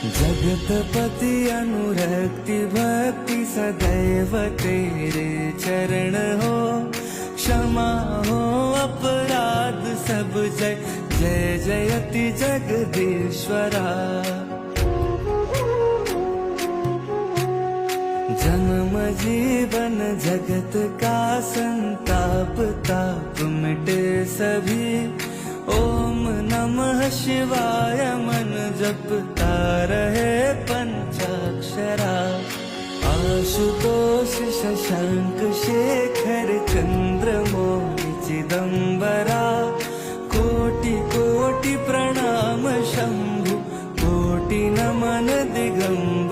जगतपति अनुरक्ति भक्ति सदैव तेरे चरण हो, क्षमा हो अपराध सब जय जय जयति जगदीश्वरा। जन्म जीवन जगत का संताप ताप मिटे सभी, ओम नमः शिवाय मन जपता रहे पंचाक्षरा। आशुतोष शशांक शेखर चंद्रमौलि चिदंबरा, कोटि कोटि प्रणाम शंभु कोटि नमन दिगंबरा।